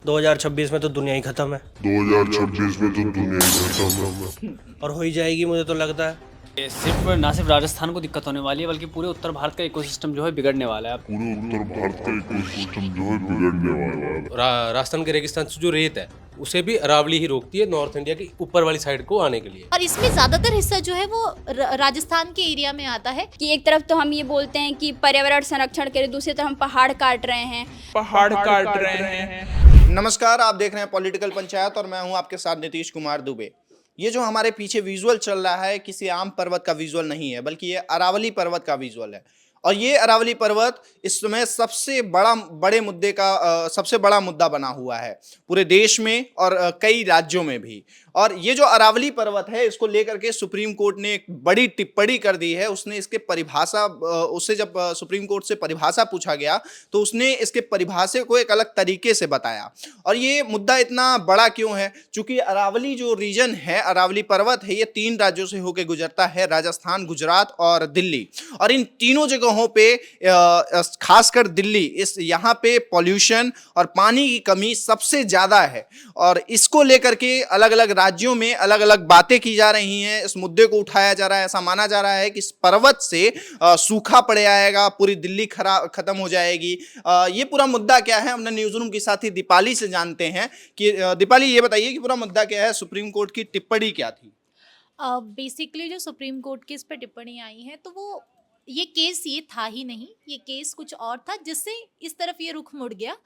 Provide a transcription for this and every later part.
2026 में तो दुनिया ही खत्म है 2026 में तो दुनिया ही खत्म है और हो ही जाएगी, मुझे तो लगता है। ये ना सिर्फ राजस्थान को दिक्कत होने वाली है बल्कि पूरे उत्तर भारत का इकोसिस्टम जो है बिगड़ने वाला है। पूरे उत्तर भारत का इकोसिस्टम जो है बिगड़ने वाला है। राजस्थान के रेगिस्तान से जो रेत है उसे भी अरावली ही रोकती है नॉर्थ इंडिया की ऊपर वाली साइड को आने के लिए। और इसमें ज्यादातर हिस्सा जो है वो राजस्थान के एरिया में आता है कि एक तरफ तो हम ये बोलते हैं कि पर्यावरण संरक्षण करें, दूसरी तरफ हम पहाड़ काट रहे हैं। नमस्कार, आप देख रहे हैं पॉलिटिकल पंचायत और मैं हूं आपके साथ नीतीश कुमार दुबे। ये जो हमारे पीछे विजुअल चल रहा है किसी आम पर्वत का विजुअल नहीं है, बल्कि ये अरावली पर्वत का विजुअल है। और ये अरावली पर्वत इस समय सबसे बड़ा मुद्दा बना हुआ है पूरे देश में और कई राज्यों में भी। और ये जो अरावली पर्वत है इसको लेकर के सुप्रीम कोर्ट ने एक बड़ी टिप्पणी कर दी है। उसने इसके परिभाषा उससे जब सुप्रीम कोर्ट से परिभाषा पूछा गया तो उसने इसके परिभाषा को एक अलग तरीके से बताया। और ये मुद्दा इतना बड़ा क्यों है? चूंकि अरावली जो रीजन है, अरावली पर्वत है, ये 3 राज्यों से होकर गुजरता है, राजस्थान, गुजरात और दिल्ली। और इन तीनों जगहों पे खासकर दिल्ली, यहाँ पे पॉल्यूशन और पानी की कमी सबसे ज्यादा है। और इसको लेकर के अलग अलग राज्यों में अलग अलग बातें की जा रही हैं, इस मुद्दे को उठाया जा रहा है। ऐसा माना जा रहा है कि इस पर्वत से सूखा पड़ जाएगा, पूरी दिल्ली खत्म हो जाएगी। ये पूरा मुद्दा क्या है, हमने न्यूज रूम की साथी दीपाली से जानते हैं कि दीपाली ये बताइए कि पूरा मुद्दा क्या है, सुप्रीम कोर्ट की टिप्पणी क्या थी? बेसिकली जो सुप्रीम कोर्ट की इस पर टिप्पणी आई है तो वो ये केस ये था ही नहीं, ये केस कुछ और था जिससे इस तरफ ये रुख मुड़ गया।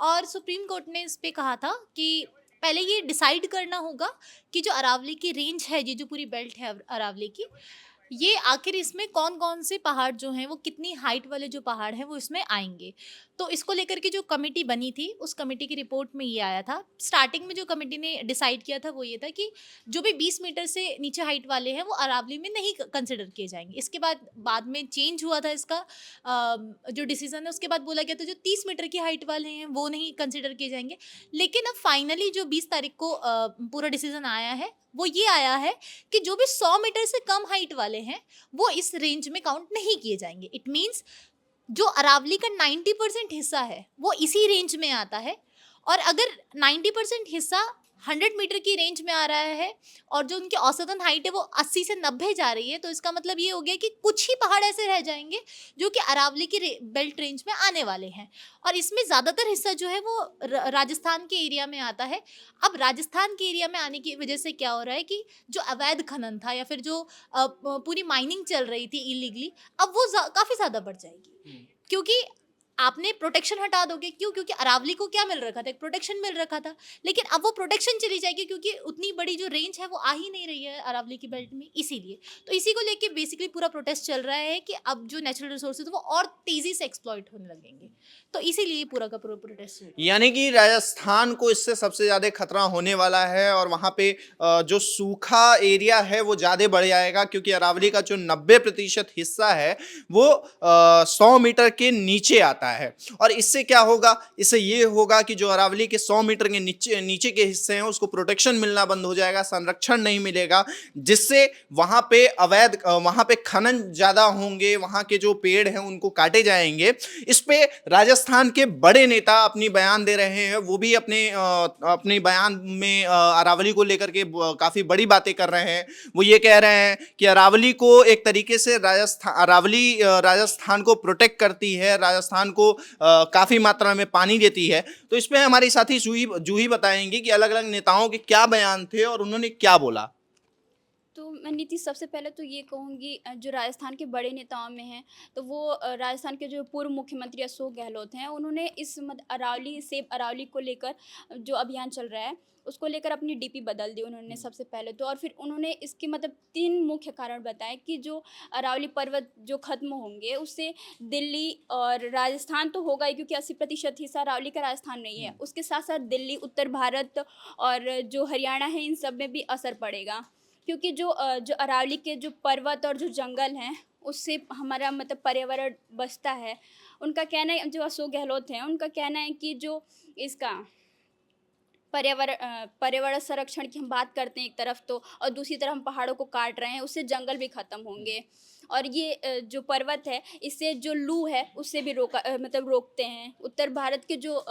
और सुप्रीम कोर्ट ने इस पे कहा था कि पहले ये डिसाइड करना होगा कि जो अरावली की रेंज है, ये जो पूरी बेल्ट है अरावली की, ये आखिर इसमें कौन कौन से पहाड़ जो हैं वो कितनी हाइट वाले जो पहाड़ हैं वो इसमें आएंगे। तो इसको लेकर के जो कमेटी बनी थी उस कमेटी की रिपोर्ट में ये आया था। स्टार्टिंग में जो कमेटी ने डिसाइड किया था वो ये था कि जो भी 20 मीटर से नीचे हाइट वाले हैं वो अरावली में नहीं कंसिडर किए जाएंगे। इसके बाद में चेंज हुआ था इसका जो डिसीजन है। उसके बाद बोला गया था जो 30 मीटर की हाइट वाले हैं वो नहीं कंसिडर किए जाएंगे। लेकिन अब फाइनली जो 20 तारीख को पूरा डिसीजन आया है वो ये आया है कि जो भी 100 मीटर से कम हाइट वाले हैं वो इस रेंज में काउंट नहीं किए जाएंगे। इट मीन्स जो अरावली का 90% हिस्सा है वो इसी रेंज में आता है। और अगर 90% हिस्सा 100 मीटर की रेंज में आ रहा है और जो उनकी औसतन हाइट है वो 80 से 90 जा रही है, तो इसका मतलब ये हो गया कि कुछ ही पहाड़ ऐसे रह जाएंगे जो कि अरावली की बेल्ट रेंज में आने वाले हैं। और इसमें ज़्यादातर हिस्सा जो है वो राजस्थान के एरिया में आता है। अब राजस्थान के एरिया में आने की वजह से क्या हो रहा है कि जो अवैध खनन था या फिर जो पूरी माइनिंग चल रही थी इलीगली, अब वो काफ़ी ज़्यादा बढ़ जाएगी। क्योंकि आपने प्रोटेक्शन हटा दोगे, क्यों? क्योंकि अरावली को क्या मिल रखा था, एक प्रोटेक्शन मिल रखा था। लेकिन अब वो प्रोटेक्शन चली जाएगी क्योंकि उतनी बड़ी जो रेंज है वो आ ही नहीं रही है अरावली की बेल्ट में। इसीलिए तो इसी को लेके बेसिकली पूरा प्रोटेस्ट चल रहा है कि अब जो नेचुरल रिसोर्सेज वो और तेजी से एक्सप्लॉइट होने लगेंगे। तो इसीलिए पूरा का पूरा प्रोटेस्ट, यानी कि राजस्थान को इससे सबसे ज्यादा खतरा होने वाला है। और वहां पे जो सूखा एरिया है वो ज्यादा बढ़ जाएगा क्योंकि अरावली का जो 90% हिस्सा है वो 100 मीटर के नीचे आता है। और इससे क्या होगा? इससे ये होगा कि जो अरावली के 100 मीटर के नीचे के हिस्से हैं उसको प्रोटेक्शन मिलना बंद हो जाएगा, संरक्षण नहीं मिलेगा, जिससे वहां पे खनन ज्यादा होंगे, वहां के जो पेड़ हैं उनको काटे जाएंगे। इस पे राजस्थान के बड़े नेता अपनी बयान दे रहे हैं। वो भी अपने बयान में अरावली को लेकर के काफी बड़ी बातें कर रहे हैं। वो ये कह रहे हैं कि अरावली को एक तरीके से राजस्थान को प्रोटेक्ट करती है, राजस्थान को काफी मात्रा में पानी देती है। तो इस पे हमारी साथी जूही बताएंगे कि अलग अलग नेताओं के क्या बयान थे और उन्होंने क्या बोला। तो मैं नीतीश सबसे पहले तो ये कहूँगी, जो राजस्थान के बड़े नेताओं में हैं तो वो राजस्थान के जो पूर्व मुख्यमंत्री अशोक गहलोत हैं, उन्होंने इस अरावली को लेकर जो अभियान चल रहा है उसको लेकर अपनी डीपी बदल दी उन्होंने सबसे पहले तो। और फिर उन्होंने इसके 3 मुख्य कारण बताए कि जो अरावली पर्वत जो खत्म होंगे उससे दिल्ली और राजस्थान तो होगा ही क्योंकि 80% हिस्सा अरावली का राजस्थान में ही है, उसके साथ साथ दिल्ली, उत्तर भारत और जो हरियाणा है इन सब में भी असर पड़ेगा। क्योंकि जो अरावली के जो पर्वत और जो जंगल हैं उससे हमारा पर्यावरण बचता है। उनका कहना है, जो अशोक गहलोत हैं उनका कहना है कि जो इसका पर्यावरण संरक्षण की हम बात करते हैं एक तरफ तो, और दूसरी तरफ हम पहाड़ों को काट रहे हैं, उससे जंगल भी ख़त्म होंगे। और ये जो पर्वत है इससे जो लू है उससे भी रोकते हैं। उत्तर भारत के जो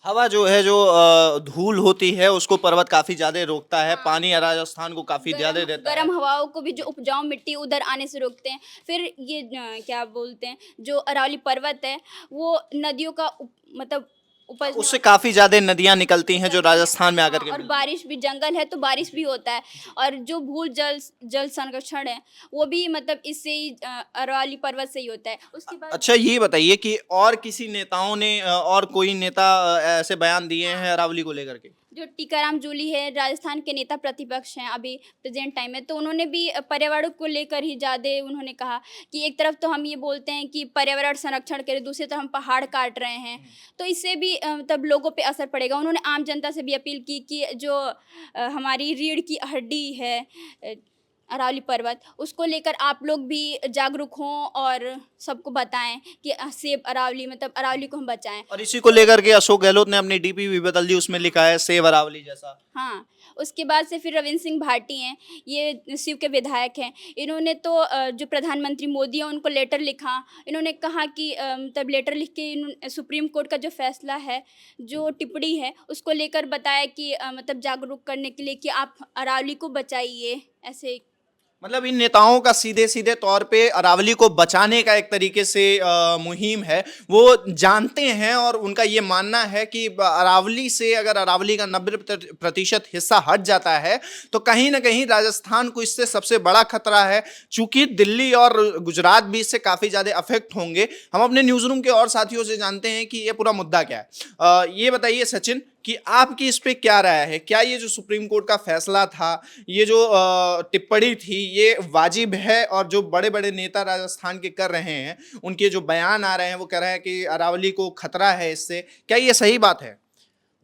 हवा जो है, जो धूल होती है, उसको पर्वत काफी ज्यादा रोकता है। पानी राजस्थान को काफी ज्यादा देता है। गर्म हवाओं को भी जो उपजाऊ मिट्टी उधर आने से रोकते हैं। फिर ये क्या बोलते हैं, जो अरावली पर्वत है वो नदियों का मतलब उपज उससे काफी ज्यादा नदियां निकलती हैं जो राजस्थान में आकर के और मिलती बारिश भी, जंगल है तो बारिश भी होता है। और जो भू जल जल संरक्षण है वो भी मतलब इससे ही अरावली पर्वत से ही होता है। उसके हैं। बाद अच्छा, ये बताइए कि और किसी नेताओं ने और कोई नेता ऐसे बयान दिए हैं अरावली को लेकर के? जो टीकाराम जूली है, राजस्थान के नेता प्रतिपक्ष हैं अभी प्रेजेंट टाइम में, तो उन्होंने भी पर्यावरण को लेकर ही ज़्यादा उन्होंने कहा कि एक तरफ तो हम ये बोलते हैं कि पर्यावरण संरक्षण करें, दूसरी तरफ हम पहाड़ काट रहे हैं, तो इससे भी मतलब लोगों पे असर पड़ेगा। उन्होंने आम जनता से भी अपील की कि जो हमारी रीढ़ की हड्डी है अरावली पर्वत, उसको लेकर आप लोग भी जागरूक हों और सबको बताएं कि सेब अरावली मतलब अरावली को हम बचाएं। और इसी को लेकर के अशोक गहलोत ने अपनी डीपी भी बदल दी, उसमें लिखा है सेव अरावली जैसा। हाँ, उसके बाद से फिर रविंद्र सिंह भाटी हैं, ये शिव के विधायक हैं। इन्होंने तो जो प्रधानमंत्री मोदी हैं उनको लेटर लिखा। इन्होंने कहा कि तब लेटर लिख के सुप्रीम कोर्ट का जो फैसला है, जो टिप्पणी है, उसको लेकर बताया कि मतलब जागरूक करने के लिए कि आप अरावली को बचाइए। ऐसे मतलब इन नेताओं का सीधे सीधे तौर पे अरावली को बचाने का एक तरीके से मुहिम है। वो जानते हैं और उनका ये मानना है कि अरावली से अगर अरावली का 90% हिस्सा हट जाता है तो कहीं ना कहीं राजस्थान को इससे सबसे बड़ा खतरा है। चूंकि दिल्ली और गुजरात भी इससे काफ़ी ज़्यादा अफेक्ट होंगे। हम अपने न्यूज़ रूम के और साथियों से जानते हैं कि ये पूरा मुद्दा क्या है। ये बताइए सचिन कि आपकी इस पे क्या राय है? क्या ये जो सुप्रीम कोर्ट का फैसला था, ये जो टिप्पणी थी, ये वाजिब है? और जो बड़े बड़े नेता राजस्थान के कर रहे हैं, उनके जो बयान आ रहे हैं, वो कह रहे हैं कि अरावली को खतरा है इससे, क्या ये सही बात है?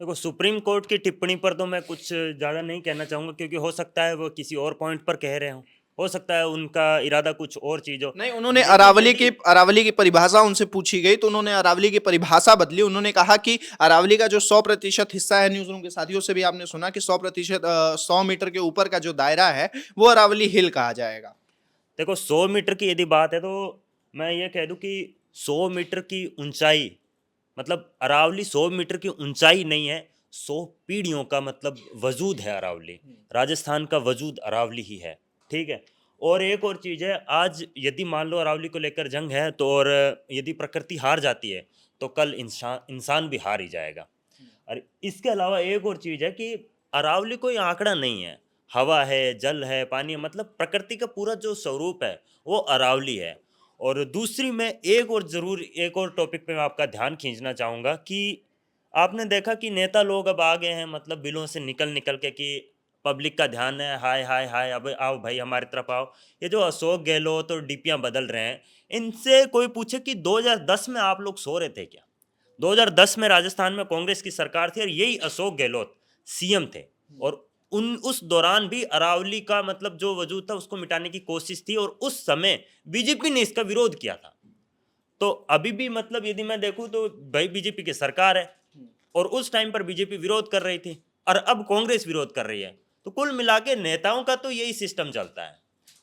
देखो, सुप्रीम कोर्ट की टिप्पणी पर तो मैं कुछ ज़्यादा नहीं कहना चाहूँगा, क्योंकि हो सकता है वो किसी और पॉइंट पर कह रहे हों, हो सकता है उनका इरादा कुछ और चीज़ हो। नहीं, उन्होंने अरावली की परिभाषा उनसे पूछी गई तो उन्होंने अरावली की परिभाषा बदली। उन्होंने कहा कि अरावली का जो 100% हिस्सा है, न्यूज़ रूम के साथियों से भी आपने सुना कि 100% 100 मीटर के ऊपर का जो दायरा है वो अरावली हिल कहा जाएगा। देखो, 100 मीटर की यदि बात है तो मैं ये कह दूं कि 100 मीटर की ऊंचाई, मतलब अरावली 100 मीटर की ऊंचाई नहीं है, 100 पीढ़ियों का मतलब वजूद है अरावली। राजस्थान का वजूद अरावली ही है, ठीक है। और एक और चीज़ है, आज यदि मान लो अरावली को लेकर जंग है तो, और यदि प्रकृति हार जाती है तो कल इंसान भी हार ही जाएगा। और इसके अलावा एक और चीज़ है कि अरावली कोई आंकड़ा नहीं है, हवा है, जल है, पानी है, मतलब प्रकृति का पूरा जो स्वरूप है वो अरावली है। और दूसरी मैं एक और टॉपिक पे मैं आपका ध्यान खींचना चाहूँगा कि आपने देखा कि नेता लोग अब आ गए हैं, मतलब बिलों से निकल के कि पब्लिक का ध्यान है, हाय हाय हाय, अब आओ भाई हमारी तरफ आओ। ये जो अशोक गहलोत और डीपियाँ बदल रहे हैं, इनसे कोई पूछे कि 2010 में आप लोग सो रहे थे क्या? 2010 में राजस्थान में कांग्रेस की सरकार थी और यही अशोक गहलोत सीएम थे, और उस दौरान भी अरावली का मतलब जो वजूद था उसको मिटाने की कोशिश थी, और उस समय बीजेपी ने इसका विरोध किया था। तो अभी भी मतलब यदि मैं देखूं तो भाई बीजेपी की सरकार है, और उस टाइम पर बीजेपी विरोध कर रही थी और अब कांग्रेस विरोध कर रही है। तो कुल मिला के नेताओं का तो यही सिस्टम चलता है।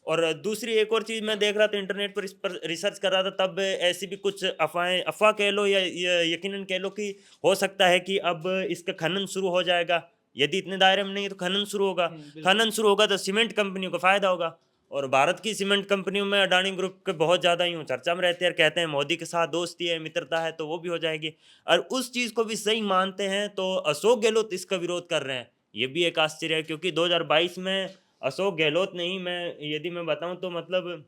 और दूसरी एक और चीज़ मैं देख रहा था, इंटरनेट पर इस पर रिसर्च कर रहा था, तब ऐसी भी कुछ अफवाह कह लो या यकीनन कह लो कि हो सकता है कि अब इसका खनन शुरू हो जाएगा। यदि इतने दायरे में नहीं है तो खनन शुरू होगा। खनन शुरू होगा तो सीमेंट कंपनियों को फ़ायदा होगा, और भारत की सीमेंट कंपनियों में अडानी ग्रुप के बहुत ज़्यादा यूँ चर्चा में रहते हैं, कहते हैं मोदी के साथ दोस्ती है, मित्रता है, तो वो भी हो जाएगी। और उस चीज़ को भी सही मानते हैं तो अशोक गहलोत इसका विरोध कर रहे हैं, ये भी एक आश्चर्य है। क्योंकि 2022 में अशोक गहलोत ने ही, यदि मैं बताऊं तो मतलब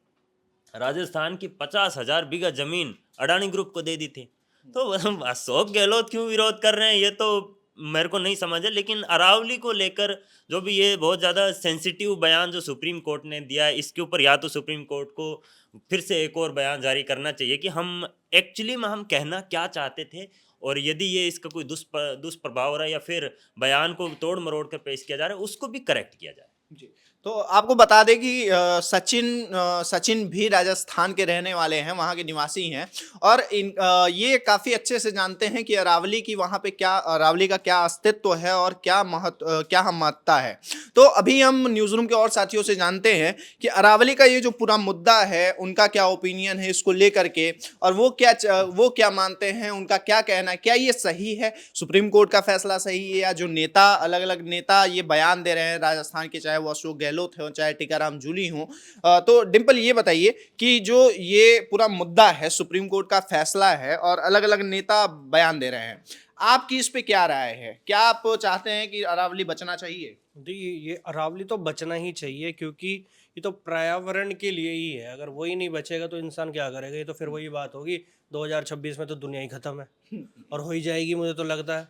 राजस्थान की 50,000 बीघा जमीन अडानी ग्रुप को दे दी थी। तो अशोक गहलोत क्यों विरोध कर रहे हैं ये तो मेरे को नहीं समझ है। लेकिन अरावली को लेकर जो भी ये बहुत ज़्यादा सेंसिटिव बयान जो सुप्रीम कोर्ट ने दिया है, इसके ऊपर या तो सुप्रीम कोर्ट को फिर से एक और बयान जारी करना चाहिए कि हम एक्चुअली में हम कहना क्या चाहते थे, और यदि ये इसका कोई दुष्प्रभाव हो रहा है या फिर बयान को तोड़ मरोड़ कर पेश किया जा रहा है, उसको भी करेक्ट किया जाए। जी, तो आपको बता दें कि सचिन भी राजस्थान के रहने वाले हैं, वहाँ के निवासी हैं और ये काफ़ी अच्छे से जानते हैं कि अरावली की वहाँ पे क्या, अरावली का क्या अस्तित्व है और क्या महत्ता है। तो अभी हम न्यूज़ रूम के और साथियों से जानते हैं कि अरावली का ये जो पूरा मुद्दा है उनका क्या ओपिनियन है इसको लेकर के, और वो क्या मानते हैं, उनका क्या कहना है, क्या ये सही है, सुप्रीम कोर्ट का फैसला सही है, या जो नेता अलग अलग नेता ये बयान दे रहे हैं राजस्थान के, चाहे वो अशोक गहलोत हो चाहे टीकाराम जूली हो। तो डिम्पल ये बताइए कि जो ये पूरा मुद्दा है, सुप्रीम कोर्ट का फैसला है और अलग अलग नेता बयान दे रहे हैं, आपकी इस पे क्या राय है? क्या आप चाहते हैं कि अरावली बचना चाहिए? ये अरावली तो बचना ही चाहिए, क्योंकि ये तो पर्यावरण के लिए ही है। अगर वही नहीं बचेगा तो इंसान क्या करेगा? ये तो फिर वही बात होगी, 2026 में तो दुनिया ही खत्म है और हो ही जाएगी, मुझे तो लगता है।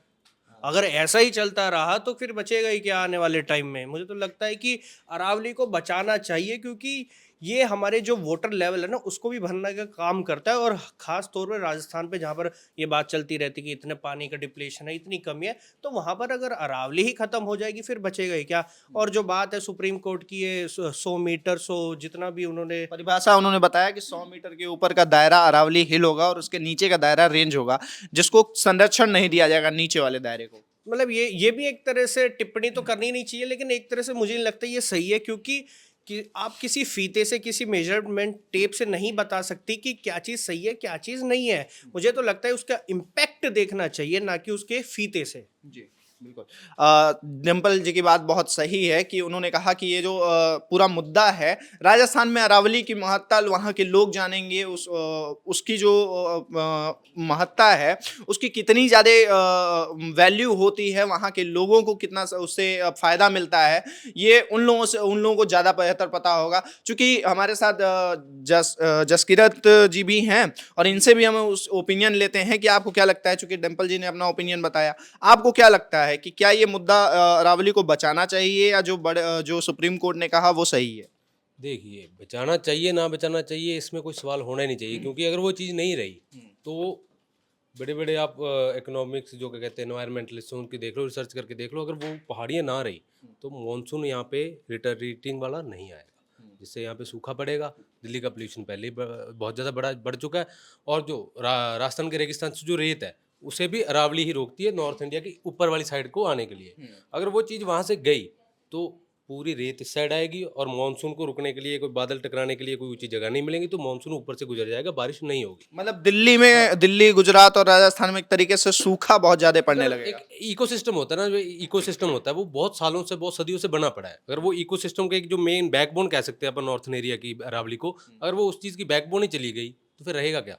अगर ऐसा ही चलता रहा तो फिर बचेगा ही क्या आने वाले टाइम में? मुझे तो लगता है कि अरावली को बचाना चाहिए, क्योंकि ये हमारे जो वाटर लेवल है ना उसको भी भरने का काम करता है। और ख़ास तौर पर राजस्थान पे, जहाँ पर ये बात चलती रहती है कि इतने पानी का डिप्लेशन है, इतनी कमी है, तो वहाँ पर अगर अरावली ही ख़त्म हो जाएगी फिर बचेगा ही क्या? और जो बात है सुप्रीम कोर्ट की, ये 100 मीटर, 100 जितना भी उन्होंने परिभाषा उन्होंने बताया कि 100 मीटर के ऊपर का दायरा अरावली हिल होगा और उसके नीचे का दायरा रेंज होगा, जिसको संरक्षण नहीं दिया जाएगा नीचे वाले दायरे को। मतलब ये भी एक तरह से टिप्पणी तो करनी नहीं चाहिए, लेकिन एक तरह से मुझे नहीं लगता ये सही है, क्योंकि कि आप किसी फीते से, किसी मेजरमेंट टेप से नहीं बता सकती कि क्या चीज़ सही है क्या चीज़ नहीं है। मुझे तो लगता है उसका इम्पैक्ट देखना चाहिए, ना कि उसके फीते से। जी बिल्कुल। डिम्पल जी की बात बहुत सही है कि उन्होंने कहा कि ये जो पूरा मुद्दा है, राजस्थान में अरावली की महत्ता वहाँ के लोग जानेंगे, उसकी जो महत्ता है, उसकी कितनी ज़्यादा वैल्यू होती है, वहाँ के लोगों को कितना उससे फ़ायदा मिलता है, ये उन लोगों को ज़्यादा बेहतर पता होगा। चूँकि हमारे साथ जसकिरत जी भी हैं और इनसे भी हम उस ओपिनियन लेते हैं कि आपको क्या लगता है। चूँकि डिम्पल जी ने अपना ओपिनियन बताया, आपको क्या लगता है कि क्या ये मुद्दा अरावली को बचाना चाहिए, या जो सुप्रीम कोर्ट ने कहा वो सही है? देखिए, बचाना चाहिए ना बचाना चाहिए इसमें कोई सवाल होना ही नहीं चाहिए, क्योंकि अगर वो चीज़ नहीं रही तो बड़े बड़े आप इकोनॉमिक्स जो क्या कहते हैं एनवायरमेंटलिस्ट, उनकी देख लो, रिसर्च करके देख लो, अगर वो पहाड़ियाँ ना रही तो मानसून यहाँ पे रिटरीटिंग वाला नहीं आएगा, जिससे यहाँ पे सूखा पड़ेगा। दिल्ली का पोल्यूशन पहले ही बहुत ज़्यादा बढ़ चुका है, और जो राजस्थान के रेगिस्तान से जो रेत है उसे भी अरावली ही रोकती है नॉर्थ इंडिया की ऊपर वाली साइड को आने के लिए। अगर वो चीज़ वहाँ से गई तो पूरी रेत इस साइड आएगी, और मानसून को रुकने के लिए, कोई बादल टकराने के लिए कोई ऊंची जगह नहीं मिलेंगी, तो मानसून ऊपर से गुजर जाएगा, बारिश नहीं होगी। मतलब दिल्ली, गुजरात और राजस्थान में एक तरीके से सूखा बहुत ज्यादा पड़ने लगेगा। एक इकोसिस्टम होता है ना, जो इकोसिस्टम होता है वो बहुत सालों से, बहुत सदियों से बना पड़ा है। अगर वो इकोसिस्टम का एक जो मेन बैकबोन कह सकते हैं अपन नॉर्थन एरिया की अरावली को, अगर वो उस चीज़ की बैकबोन ही चली गई तो फिर रहेगा क्या?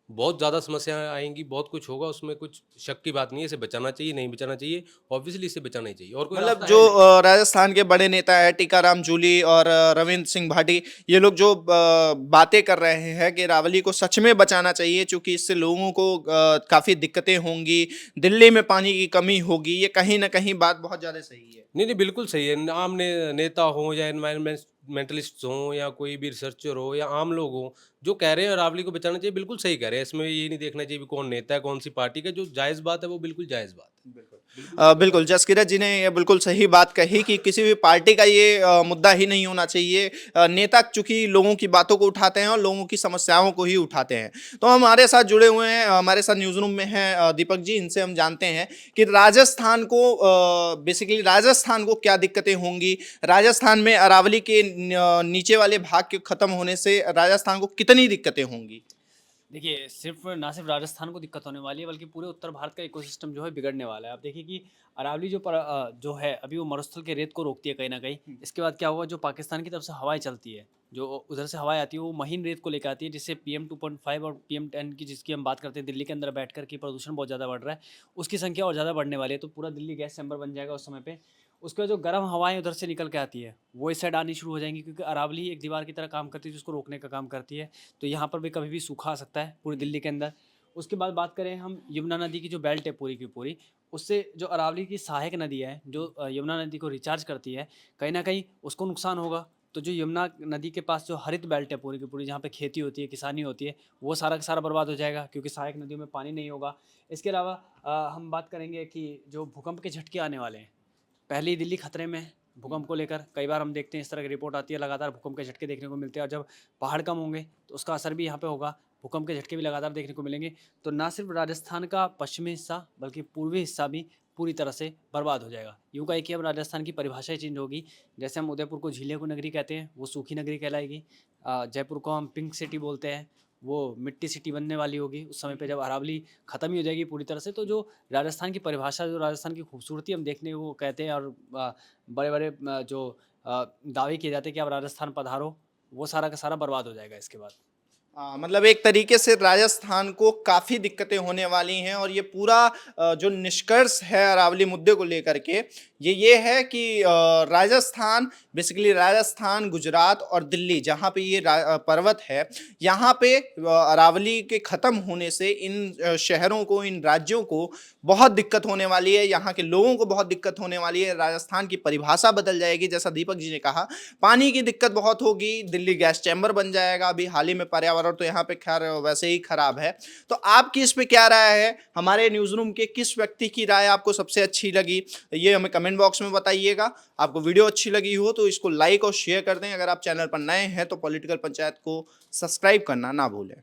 बहुत ज़्यादा समस्याएं आएंगी, बहुत कुछ होगा, उसमें कुछ शक की बात नहीं है। इसे बचाना चाहिए, नहीं बचाना चाहिए, ऑब्वियसली इसे बचाना ही चाहिए। और कोई मतलब रास्ता जो है नहीं। राजस्थान के बड़े नेता है टीकाराम जूली और रविंद्र सिंह भाटी, ये लोग जो बातें कर रहे हैं कि अरावली को सच में बचाना चाहिए, क्योंकि इससे लोगों को काफ़ी दिक्कतें होंगी, दिल्ली में पानी की कमी होगी, ये कहीं ना कहीं बात बहुत ज़्यादा सही है। नहीं, बिल्कुल सही है। आम नेता हो या एनवायरमेंटलिस्ट हो या कोई भी रिसर्चर हो या आम लोग हो, जो कह रहे हैं अरावली को बचाना चाहिए, बिल्कुल सही कह रहे हैं। इसमें ये नहीं देखना चाहिए भी कौन नेता है, कौन सी पार्टी का। जो जायज़ बात है वो बिल्कुल जायज़ बात है। बिल्कुल, जसकिरत जी ने ये बिल्कुल सही बात कही कि किसी भी पार्टी का ये मुद्दा ही नहीं होना चाहिए। नेता चूंकि लोगों की बातों को उठाते हैं और लोगों की समस्याओं को ही उठाते हैं। तो हमारे साथ जुड़े हुए हैं, हमारे साथ न्यूज़ रूम में हैं दीपक जी, इनसे हम जानते हैं कि राजस्थान को बेसिकली राजस्थान को क्या दिक्कतें होंगी, राजस्थान में अरावली के नीचे वाले भाग के खत्म होने से राजस्थान को कितनी दिक्कतें होंगी। देखिए, ना सिर्फ राजस्थान को दिक्कत होने वाली है, बल्कि पूरे उत्तर भारत का इकोसिस्टम जो है बिगड़ने वाला है। आप देखिए कि अरावली जो है अभी वो मरुस्थल के रेत को रोकती है कहीं ना कहीं। इसके बाद क्या हुआ, जो पाकिस्तान की तरफ से हवाएं चलती है, जो उधर से हवाएं आती है, वो महीन रेत को लेकर आती है, जिससे PM 2.5 और PM10 की, जिसकी हम बात करते हैं, दिल्ली के अंदर बैठकर कि प्रदूषण बहुत ज़्यादा बढ़ रहा है, उसकी संख्या और ज़्यादा बढ़ने वाली है। तो पूरा दिल्ली गैस चैम्बर बन जाएगा उस समय पे। उसके बाद जो गर्म हवाएं उधर से निकल के आती है वो इस साइड आनी शुरू हो जाएंगी, क्योंकि अरावली एक दीवार की तरह काम करती है जिसको रोकने का काम करती है। तो यहाँ पर भी कभी भी सूखा आ सकता है पूरी दिल्ली के अंदर। उसके बाद बात करें हम यमुना नदी की, जो बेल्ट है पूरी की पूरी, उससे जो अरावली की सहायक नदी है, जो यमुना नदी को रिचार्ज करती है, कहीं ना कहीं उसको नुकसान होगा। तो जो यमुना नदी के पास जो हरित बेल्ट है पूरी की पूरी, जहाँ पे खेती होती है, किसानी होती है, वो सारा का सारा बर्बाद हो जाएगा, क्योंकि सहायक नदियों में पानी नहीं होगा। इसके अलावा हम बात करेंगे कि जो भूकंप के झटके आने वाले हैं, पहले ही दिल्ली खतरे में है, भूकंप को लेकर कई बार हम देखते हैं इस तरह की रिपोर्ट आती है, लगातार भूकंप के झटके देखने को मिलते हैं, और जब पहाड़ कम होंगे तो उसका असर भी यहाँ पे होगा, भूकंप के झटके भी लगातार देखने को मिलेंगे। तो ना सिर्फ राजस्थान का पश्चिमी हिस्सा बल्कि पूर्वी हिस्सा भी पूरी तरह से बर्बाद हो जाएगा। यूँ कहें कि अब राजस्थान की परिभाषा ही चेंज होगी। जैसे हम उदयपुर को झीलों की नगरी कहते हैं, वो सूखी नगरी कहलाएगी। जयपुर को हम पिंक सिटी बोलते हैं, वो मिट्टी सिटी बनने वाली होगी उस समय पे, जब अरावली ख़त्म ही हो जाएगी पूरी तरह से। तो जो राजस्थान की परिभाषा, जो राजस्थान की खूबसूरती हम देखने को कहते हैं, और बड़े बड़े जो दावे किए जाते हैं कि आप राजस्थान पधारो, वो सारा का सारा बर्बाद हो जाएगा इसके बाद। मतलब एक तरीके से राजस्थान को काफ़ी दिक्कतें होने वाली हैं, और ये पूरा जो निष्कर्ष है अरावली मुद्दे को लेकर के ये है कि राजस्थान, बेसिकली राजस्थान, गुजरात और दिल्ली, जहाँ पे ये पर्वत है, यहाँ पे अरावली के ख़त्म होने से इन शहरों को, इन राज्यों को बहुत दिक्कत होने वाली है, यहाँ के लोगों को बहुत दिक्कत होने वाली है। राजस्थान की परिभाषा बदल जाएगी, जैसा दीपक जी ने कहा, पानी की दिक्कत बहुत होगी, दिल्ली गैस चैम्बर बन जाएगा। अभी हाल ही में पर्यावरण तो यहाँ पे खैर वैसे ही खराब है। तो आपकी इस पे क्या राय है? हमारे न्यूज़ रूम के किस व्यक्ति की राय आपको सबसे अच्छी लगी, ये हमें कमेंट बॉक्स में बताइएगा। आपको वीडियो अच्छी लगी हो तो इसको लाइक और शेयर कर दें। अगर आप चैनल पर नए हैं तो पॉलिटिकल पंचायत को सब्सक्राइब करना ना भूलें।